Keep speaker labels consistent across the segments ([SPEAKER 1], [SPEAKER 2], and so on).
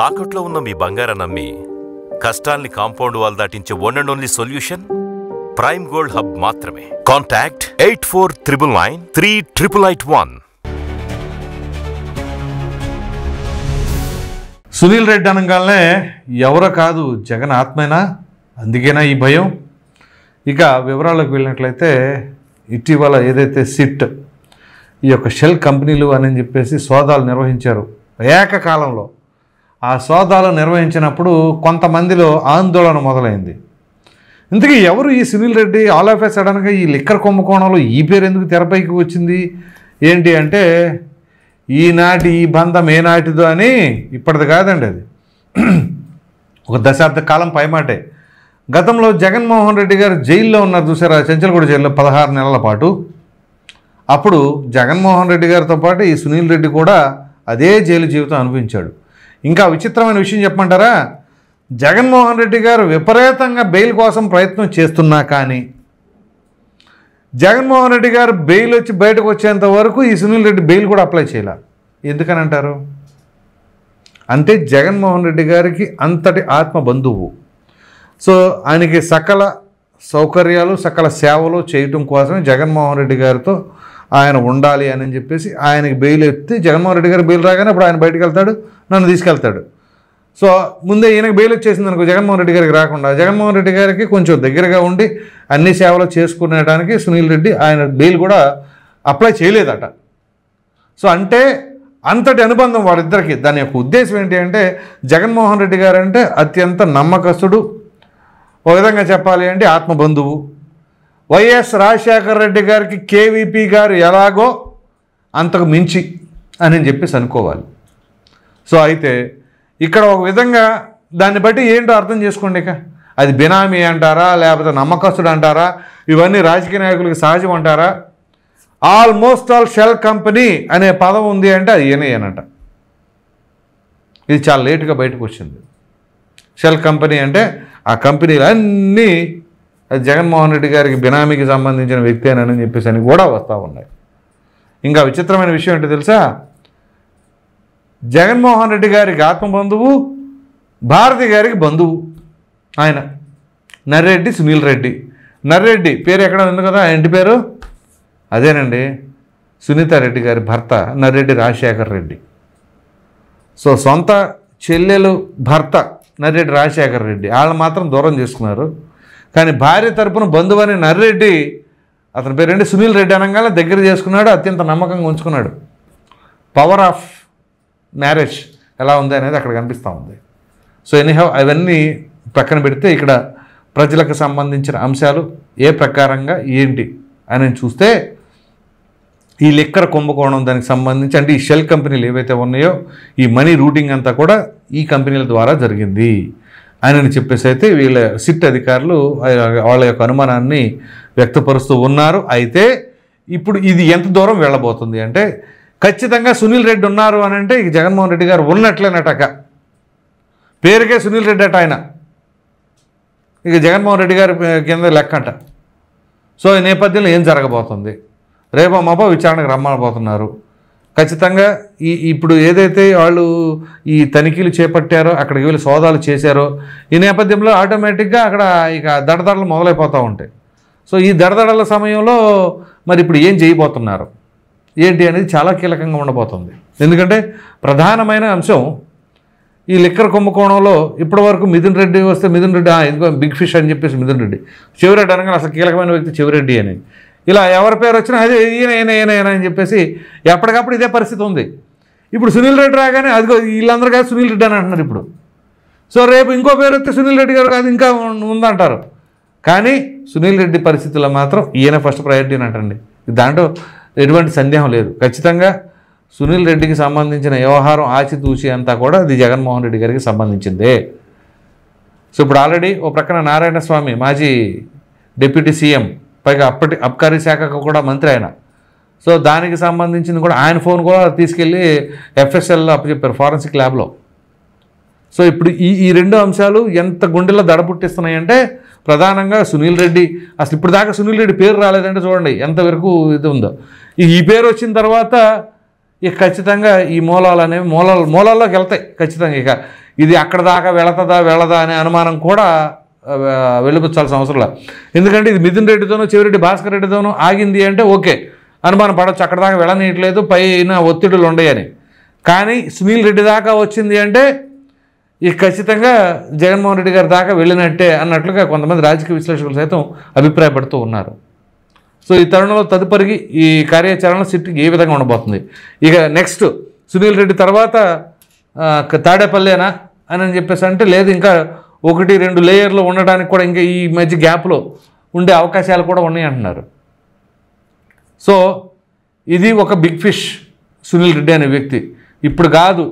[SPEAKER 1] తాకట్లో ఉన్న మీ బంగారాన్ని నమ్మి కష్టాల్ని కాంపౌండ్ వాల్ దాటించే one and only solution prime gold hub మాత్రమే. కాంటాక్ట్ 8499938881.
[SPEAKER 2] సునీల్ రెడ్డి అనగానే ఎవరో కాదు, జగన్ ఆత్మేనా? అందుకేనా ఈ భయం? ఇక వివరాలకు వెళ్ళినట్లయితే ఇటీవల ఏదైతే సిట్ ఈ యొక్క షెల్ కంపెనీలు అని చెప్పేసి సోదాలు నిర్వహించారు ఏకకాలంలో. ఆ సోదాలు నిర్వహించినప్పుడు కొంతమందిలో ఆందోళన మొదలైంది. ఇంతకీ ఎవరు ఈ సునీల్ రెడ్డి? ఆల్ ఆఫ్ ఏ సడన్గా ఈ లిక్కర్ కుంభకోణంలో ఈ పేరు ఎందుకు తెరపైకి వచ్చింది ఏంటి అంటే, ఈనాటి ఈ బంధం ఏనాటిదో అని ఇప్పటిది కాదండి, అది ఒక దశాబ్ద కాలం పైమాటే. గతంలో జగన్మోహన్ రెడ్డి గారు జైల్లో ఉన్నారు చూసారా, చెంచల్గూడ జైల్లో 16 నెలల పాటు. అప్పుడు జగన్మోహన్ రెడ్డి గారితో పాటు ఈ సునీల్ రెడ్డి కూడా అదే జైలు జీవితం అనుభవించాడు. ఇంకా విచిత్రమైన విషయం చెప్పమంటారా, జగన్మోహన్ రెడ్డి గారు విపరీతంగా బెయిల్ కోసం ప్రయత్నం చేస్తున్నా కానీ జగన్మోహన్ రెడ్డి గారు బెయిల్ వచ్చి బయటకు వచ్చేంత వరకు ఈ సునీల్ రెడ్డి బెయిల్ కూడా అప్లై చేయాల. ఎందుకని అంటారు అంటే, జగన్మోహన్ రెడ్డి గారికి అంతటి ఆత్మ బంధువు. సో ఆయనకి సకల సౌకర్యాలు సకల సేవలు చేయటం కోసమే జగన్మోహన్ రెడ్డి గారితో ఆయన ఉండాలి అని చెప్పేసి ఆయనకి బెయిల్ ఎత్తి, జగన్మోహన్ రెడ్డి గారు బెయిల్ రాగానే అప్పుడు ఆయన బయటకు వెళ్తాడు, నన్ను తీసుకెళ్తాడు. సో ముందే ఈయనకి బెయిల్ వచ్చేసింది అనుకో, జగన్మోహన్ రెడ్డి గారికి రాకుండా జగన్మోహన్ రెడ్డి గారికి కొంచెం దగ్గరగా ఉండి అన్ని సేవలు చేసుకునేటానికి సునీల్ రెడ్డి ఆయన బెయిల్ కూడా అప్లై చేయలేదట. సో అంటే అంతటి అనుబంధం వాళ్ళిద్దరికి. దాని యొక్క ఉద్దేశం ఏంటి అంటే, జగన్మోహన్ రెడ్డి గారు అంటే అత్యంత నమ్మకస్తుడు, ఒక విధంగా చెప్పాలి అంటే ఆత్మబంధువు. వైఎస్ రాజశేఖర రెడ్డి గారికి కేవీపీ గారు ఎలాగో అంతకు మించి అని చెప్పేసి అనుకోవాలి. సో అయితే ఇక్కడ ఒక విధంగా దాన్ని బట్టి ఏంటో అర్థం చేసుకోండి. ఇక అది బినామీ అంటారా, లేకపోతే నమ్మకస్తుడు అంటారా, ఇవన్నీ రాజకీయ నాయకులకి సహజం అంటారా? ఆల్మోస్ట్ ఆల్ షెల్ కంపెనీ అనే పదం ఉంది అంటే అది ఈయనట. ఇది చాలా లేటుగా బయటకు వచ్చింది. షెల్ కంపెనీ అంటే ఆ కంపెనీలు అన్నీ అది జగన్మోహన్ రెడ్డి గారికి బినామీకి సంబంధించిన వ్యక్తి అని చెప్పేసి అని కూడా వస్తూ ఉన్నాయి. ఇంకా విచిత్రమైన విషయం ఏంటో తెలుసా, జగన్మోహన్ రెడ్డి గారికి ఆత్మబంధువు, భారతి గారికి బంధువు ఆయన నర్రెడ్డి సునీల్ రెడ్డి. నర్రెడ్డి పేరు ఎక్కడ ఉంది కదా, ఇంటి పేరు అదేనండి, సునీతారెడ్డి గారి భర్త నర్రెడ్డి రాజశేఖర రెడ్డి. సో సొంత చెల్లెలు భర్త నర్రెడ్డి రాజశేఖర రెడ్డి, వాళ్ళు మాత్రం దూరం చేసుకున్నారు. కానీ భార్య తరపున బంధువని నర్రెడ్డి, అతని పేరేంటి సునీల్ రెడ్డి అనగానే దగ్గర చేసుకున్నాడు, అత్యంత నమ్మకంగా ఉంచుకున్నాడు. పవర్ ఆఫ్ మ్యారేజ్ ఎలా ఉంది అనేది అక్కడ కనిపిస్తూ ఉంది. సో ఎనీహౌ అవన్నీ పక్కన పెడితే ఇక్కడ ప్రజలకు సంబంధించిన అంశాలు ఏ ప్రకారంగా ఏంటి అని చూస్తే, ఈ లిక్కర్ కుంభకోణం దానికి సంబంధించి అంటే ఈ షెల్ కంపెనీలు ఏవైతే ఉన్నాయో ఈ మనీ రూటింగ్ అంతా కూడా ఈ కంపెనీల ద్వారా జరిగింది అని చెప్పేసి అయితే వీళ్ళ సిట్ అధికారులు వాళ్ళ యొక్క అనుమానాన్ని వ్యక్తపరుస్తూ ఉన్నారు. అయితే ఇప్పుడు ఇది ఎంత దూరం వెళ్ళబోతుంది అంటే, ఖచ్చితంగా సునీల్ రెడ్డి ఉన్నారు అని అంటే ఇక జగన్మోహన్ రెడ్డి గారు ఉన్నట్లేనటక. పేరుకే సునీల్ రెడ్డి అట ఆయన, ఇక జగన్మోహన్ రెడ్డి గారి కింద లెక్కంట. సో ఈ నేపథ్యంలో ఏం జరగబోతుంది, రేపో మాపో విచారణకు రమ్మనబోతున్నారు. ఖచ్చితంగా ఇప్పుడు ఏదైతే వాళ్ళు ఈ తనిఖీలు చేపట్టారో, అక్కడికి వెళ్ళి సోదాలు చేశారో, ఈ నేపథ్యంలో ఆటోమేటిక్గా అక్కడ ఇక దడదడలు మొదలైపోతూ ఉంటాయి. సో ఈ దడదడల సమయంలో మరి ఇప్పుడు ఏం చేయబోతున్నారు ఏంటి అనేది చాలా కీలకంగా ఉండబోతుంది. ఎందుకంటే ప్రధానమైన అంశం ఈ లిక్కర్ కుంభకోణంలో ఇప్పటి వరకు మిథున్ రెడ్డి వస్తే, మిథున్ రెడ్డి ఇదిగో బిగ్ ఫిష్ అని చెప్పేసి మిథున్ రెడ్డి, చెవిరెడ్డి అనగా అసలు కీలకమైన వ్యక్తి చెవిరెడ్డి అని, ఇలా ఎవరి పేరు వచ్చినా అదే ఈయన అని చెప్పేసి ఎప్పటికప్పుడు ఇదే పరిస్థితి ఉంది. ఇప్పుడు సునీల్ రెడ్డి రాగానే అదిగో వీళ్ళందరూ కాదు సునీల్ రెడ్డి అని అంటున్నారు ఇప్పుడు. సో రేపు ఇంకో పేరు వస్తే సునీల్ రెడ్డి గారు కాదు ఇంకా ఉందంటారు. కానీ సునీల్ రెడ్డి పరిస్థితుల్లో మాత్రం ఈయన ఫస్ట్ ప్రయారిటీ అని అంటండి, దాంట్లో ఎటువంటి సందేహం లేదు. ఖచ్చితంగా సునీల్ రెడ్డికి సంబంధించిన వ్యవహారం ఆచితూచి అంతా కూడా అది జగన్మోహన్ రెడ్డి గారికి సంబంధించిందే. సో ఇప్పుడు ఆల్రెడీ ఓ ప్రక్కన నారాయణ స్వామి మాజీ డిప్యూటీ సీఎం, పైగా అప్పటి అబ్కారీ శాఖకు కూడా మంత్రి ఆయన. సో దానికి సంబంధించింది కూడా ఆయన ఫోన్ కూడా తీసుకెళ్ళి ఎఫ్ఎస్ఎల్లో అప్పచెప్పారు ఫారెన్సిక్ ల్యాబ్లో. సో ఇప్పుడు ఈ రెండు అంశాలు ఎంత గుండెల్లో దడపుట్టిస్తున్నాయంటే, ప్రధానంగా సునీల్ రెడ్డి అసలు ఇప్పుడు దాకా సునీల్ రెడ్డి పేరు రాలేదంటే చూడండి ఎంతవరకు ఇది ఉందో. ఈ పేరు వచ్చిన తర్వాత ఇక ఖచ్చితంగా ఈ మూలాలు అనేవి మూలాల్లోకి వెళ్తాయి ఖచ్చితంగా. ఇక ఇది అక్కడ దాకా వెళ్ళదా అనే అనుమానం కూడా వెలిపుచ్చాల్సిన అవసరం లేదు. ఎందుకంటే ఇది మిథున్ రెడ్డితోనూ చెవిరెడ్డి భాస్కర్ రెడ్డితోనూ ఆగింది అంటే ఓకే, అనుమానం పడవచ్చు, అక్కడ దాకా వెళ్ళనీయట్లేదు, పైన ఒత్తిడులు ఉండయని. కానీ సునీల్ రెడ్డి దాకా వచ్చింది అంటే ఇక ఖచ్చితంగా జగన్మోహన్ రెడ్డి గారి దాకా వెళ్ళినట్టే అన్నట్లుగా కొంతమంది రాజకీయ విశ్లేషకులు సైతం అభిప్రాయపడుతూ ఉన్నారు. సో ఈ తరుణంలో తదుపరి ఈ కార్యాచరణ సిట్టింగ్ ఏ విధంగా ఉండబోతుంది? ఇక నెక్స్ట్ సునీల్ రెడ్డి తర్వాత తాడేపల్లేనా అని చెప్పేసి అంటే లేదు, ఇంకా 1-2 లేయర్లు ఉండడానికి కూడా ఇంకా ఈ మధ్య గ్యాప్లో ఉండే అవకాశాలు కూడా ఉన్నాయి అంటున్నారు. సో ఇది ఒక బిగ్ ఫిష్ సునీల్ రెడ్డి అనే వ్యక్తి. ఇప్పుడు కాదు,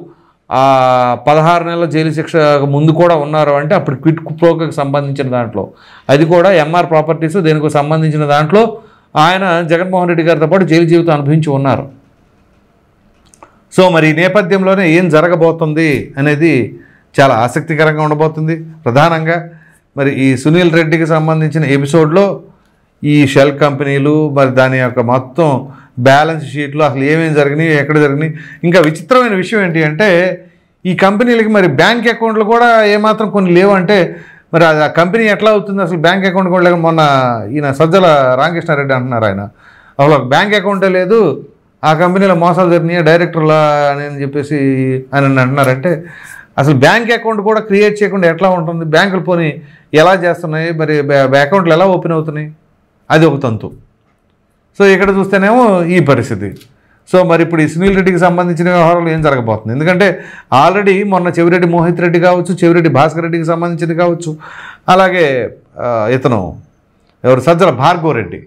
[SPEAKER 2] 16 నెలల జైలు శిక్ష ముందు కూడా ఉన్నారు అంటే అప్పుడు క్విట్ ప్రోకి సంబంధించిన దాంట్లో, అది కూడా ఎంఆర్ ప్రాపర్టీస్ దేనికి సంబంధించిన దాంట్లో ఆయన జగన్మోహన్ రెడ్డి గారితో పాటు జైలు జీవితం అనుభవించి ఉన్నారు. సో మరి ఈ నేపథ్యంలోనే ఏం జరగబోతుంది అనేది చాలా ఆసక్తికరంగా ఉండబోతుంది. ప్రధానంగా మరి ఈ సునీల్ రెడ్డికి సంబంధించిన ఎపిసోడ్లో ఈ షెల్ కంపెనీలు, మరి దాని యొక్క మొత్తం బ్యాలెన్స్ షీట్లు అసలు ఏమేమి జరిగినాయి, ఎక్కడ జరిగినాయి. ఇంకా విచిత్రమైన విషయం ఏంటి అంటే ఈ కంపెనీలకి మరి బ్యాంక్ అకౌంట్లు కూడా ఏమాత్రం కొన్ని లేవు అంటే మరి ఆ కంపెనీ ఎట్లా అవుతుంది? అసలు బ్యాంక్ అకౌంట్ కూడా లేక మొన్న ఈయన సజ్జల రామకృష్ణారెడ్డి అంటున్నారు, ఆయన అసలు బ్యాంక్ అకౌంటే లేదు, ఆ కంపెనీలో మోసాలు జరిగినాయి డైరెక్టర్లా అని చెప్పేసి ఆయన అంటున్నారంటే అసలు బ్యాంక్ అకౌంట్ కూడా క్రియేట్ చేయకుండా ఎట్లా ఉంటుంది? బ్యాంకులు పోనీ ఎలా చేస్తున్నాయి, మరి అకౌంట్లు ఎలా ఓపెన్ అవుతున్నాయి? అది ఒక తంతు. సో ఇక్కడ చూస్తేనేమో ఈ పరిస్థితి. సో మరి ఇప్పుడు ఈ సునీల్ రెడ్డికి సంబంధించిన వ్యవహారాలు ఏం జరగబోతుంది? ఎందుకంటే ఆల్రెడీ మొన్న చెవిరెడ్డి మోహిత్ రెడ్డి కావచ్చు, చెవిరెడ్డి భాస్కర్ రెడ్డికి సంబంధించింది కావచ్చు, అలాగే ఇతను ఎవరు సజ్జల భార్గవ్ రెడ్డి,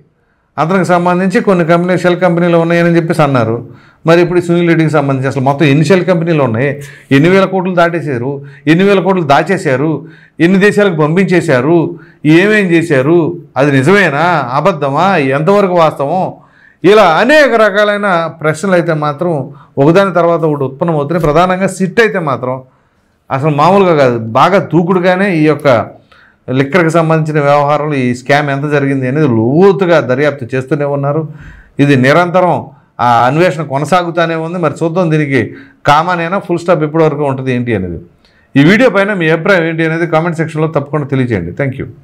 [SPEAKER 2] అతనికి సంబంధించి కొన్ని కంపెనీ షెల్ కంపెనీలు ఉన్నాయని చెప్పేసి అన్నారు. మరి ఇప్పుడు సునీల్ రెడ్డికి సంబంధించి అసలు మొత్తం ఎన్ని షెల్ కంపెనీలు ఉన్నాయి, ఎన్ని వేల కోట్లు దాటేశారు, ఎన్ని వేల కోట్లు దాచేశారు, ఎన్ని దేశాలకు పంపించేశారు, ఏమేం చేశారు, అది నిజమేనా అబద్ధమా, ఎంతవరకు వాస్తవం, ఇలా అనేక రకాలైన ప్రశ్నలు అయితే మాత్రం ఒకదాని తర్వాత ఒకటి ఉత్పన్నమవుతున్నాయి. ప్రధానంగా సిట్ అయితే మాత్రం అసలు మామూలుగా కాదు, బాగా దూకుడుగానే ఈ యొక్క లిక్కర్కి సంబంధించిన వ్యవహారాలు, ఈ స్కామ్ ఎంత జరిగింది అనేది లోతుగా దర్యాప్తు చేస్తూనే ఉన్నారు. ఇది నిరంతరం ఆ అన్వేషణ కొనసాగుతూనే ఉంది. మరి చూద్దాం దీనికి కామనేనా, ఫుల్ స్టాప్ ఎప్పటి వరకు ఉంటుంది ఏంటి అనేది. ఈ వీడియో పైన మీ అభిప్రాయం ఏంటి అనేది కామెంట్ సెక్షన్లో తప్పకుండా తెలియజేయండి. Thank you.